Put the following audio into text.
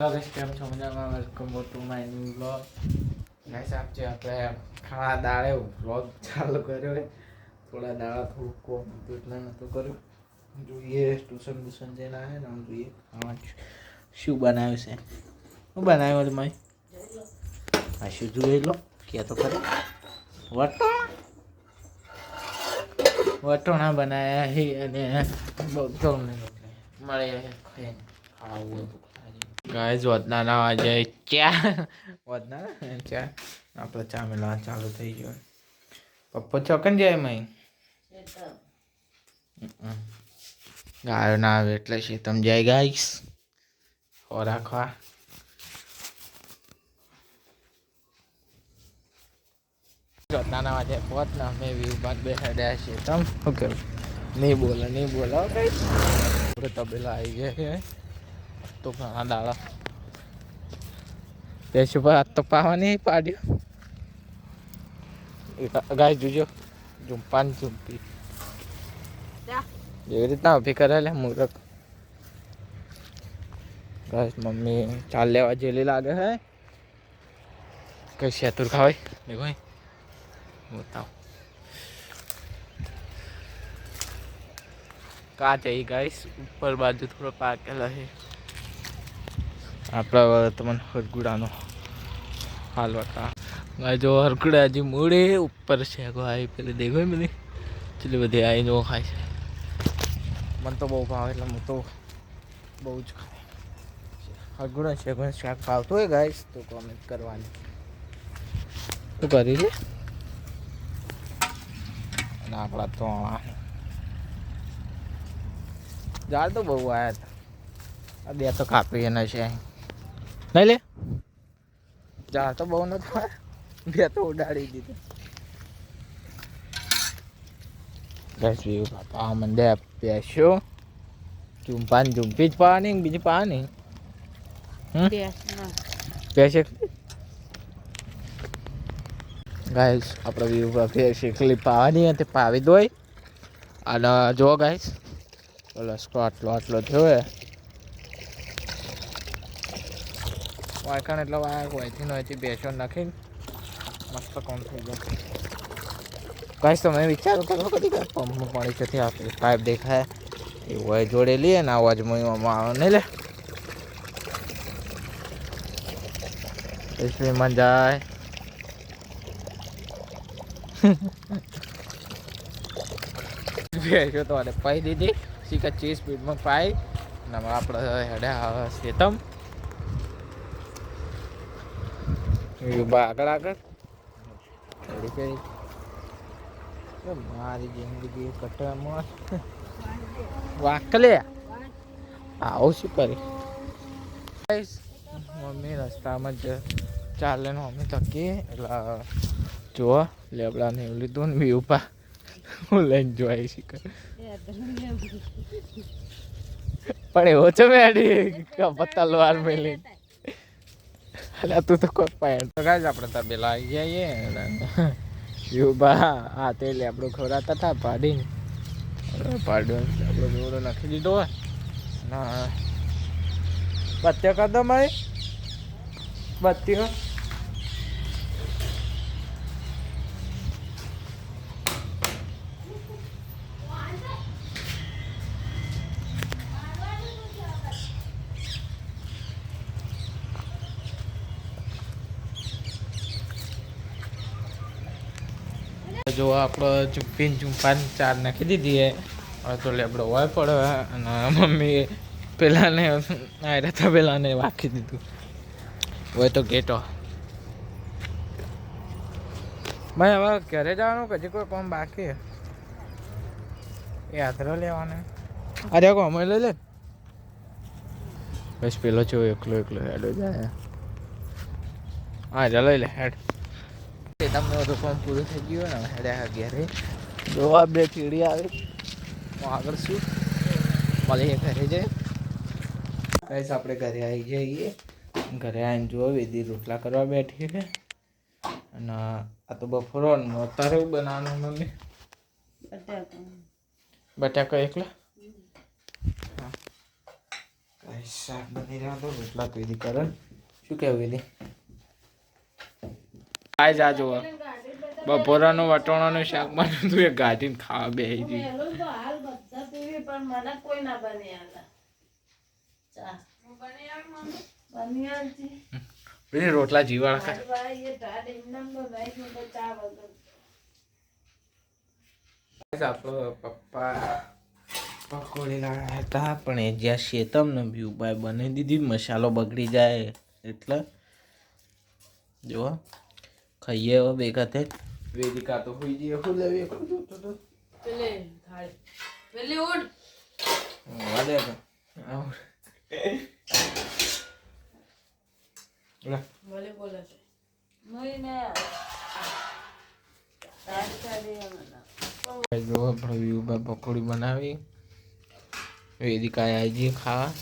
Guys, કેમ છો મજામાં? Welcome to my new vlog. Guys આજે આપણે ખાણા દાળે વ્લોગ ચાલુ કર્યો છે. થોડા દાડા થોડું કોમ હતું એટલે નહોતું કર્યું. જોઈએ ટ્યુશન જઈને આવે ને જોઈએ ખાવા શું બનાવ્યું છે. શું બનાવ્યું હતું મેં? આ શું જોઈ લો કે તો ખરી વટોણા બનાવ્યા છે અને બહુ મળે ખાવું ગાઈસ વધના આજે ચા આપણે ચા મેળવવા ચાલુ થઈ ગયો. પપ્પો ચોકન જાય મય ગાયો ના આવે એટલે છે તમે જાય ગાઈસ હો રાખવા નાના વાજે પોત ના મેં વિભાગ બેસાડ્યા છે તમ શું કરું નહીં બોલો કઈ તબેલા આવી ગયા છે તો ઘણા દાડા પેશું પર હાથ તો પાવા નહીં પાડ્યો ગાય જોજો ઝુંપાન ઝુંપી એવી રીતના ઉભી કરે લે મૂરખ ગાય મમ્મી ચાલ લેવા જેલી લાગે હે કઈ શેતુર ખાવાય દેખો બતાવ કાચ આવી ગાઈસ ઉપર બાજુ થોડો પાકેલા છે આપણા તમને હરગુડાનો હાલવા કા ગાય જો હરગુડા હજી મૂળે ઉપર છે આવી પેલી દેખો બધી ચલી બધી આવી જો ખાય છે મને તો બહુ ભાવે એટલે હું તો બહુ જ ખાય હરગુડા છે શાક ભાવતું હોય ગાઈસ તો કોમેન્ટ કરવાની શું કરી છે અને આપણા તો ઝાડ તો બહુ આવ્યા હતા આ બે તો કાપી એના છે નહીં લે ઝાડ તો બહુ નતું બે તો ઉડાડી દીધું ગેસ વ્યૂ બાપા મંડે પેશો ઝુંપાન ઝુંપી જ પાવાની બીજી પાવાની પેશે ગાઈસ આપણે વ્યૂ શીખલી પાવાની તે પાવી દોય અને જો ગાઈસ પ્લસ આટલો થયો વાયકાણ એટલે વાયક હોયથી નહોતી બેસો નાખીને મસ્ત કોમ થઈ ગયો ગાઈસ તમે વિચારો કરો કદી પંપમાં પાણી ક્યાંથી આપે પાઇપ દેખાય એવું હોય જોડે લઈએ ને અવાજ મયુમાં આવે નહીં લે એસવીમાં જાય બેસો તો પાઈ દીધી શીખા 30 સ્પીડમાં પાઈ અને આપણે હેડ્યા શેતમ આગળ મારી જિંદગી કટરમાં વાકલે આવું શું કરી મમ્મી રસ્તામાં જ ચાલે ને મમ્મી થકી એટલે જુઓ લેબડાને એવું લીધું ને બી ઉપા હું લઈને જોઈ શીખ પણ એવો છે મેડી તલવાર મેલી અલ્યા તું તો કોઈ પાયણ તો ગાય આપણે તબેલા આવી જઈએ યુબા હા તે લેબડો ખવડાતા હતા પાડીને આપણો જોડો નાખી દીધો હોય ના બત્તીઓ કર દો મારી બત્તીઓ જો આપણે ઝુંપાન ચાર નાખી દીધી હવે તો લેબડો હોય પડે અને મમ્મી પેલાને આવ્યા હતા પેલાને વાંખી દીધું હોય તો ગેટો ભાઈ હવે ઘરે જવાનું પછી કોઈ કામ બાકી એ હાથરો લેવાનો અરે કો અમે લઈ લે બસ પેલો છો એકલો હેડો જાય હા ચાલો લઈ લે હેડ તમને બધું કામ પૂરું થઈ ગયું ને હેડ્યા ઘેરે જોવા બે ચીડી આવી હું આગળ શું મળીએ ઘરે જઈએ કઈશ આપણે ઘરે આવી જઈએ ઘરે આવીને જુઓ વેદી રોટલા કરવા બેઠી છે અને આ તો બફોરો અત્યારે એવું બનાવવાનું મમ્મી બટાકા એકલા હા શાક બની રહ્યા તો રોટલા તો એની કરે શું કહેવું એની આ જા જોવા બપોરાનું વટોણાનું શાક બન્યું તું એ ગાડીને ખાવા બેસી ગઈ પેલી રોટલા જીવાળ પપ્પા પકોડી લાવ્યા હતા પણ એ જ્યાં શેતમ ને બ્યુબાઈ બની દીધી મસાલો બગડી જાય એટલે જો ખાઈએ હવે ભેગા થઈ વેદિકા તો હોઈ જઈએ હું લેવી પેલે ઉડ વાદે ભલે બોલે છે મહિને જો આપણે વ્યુબા પકોડી બનાવી વેદિકા આવી જઈએ ખાવા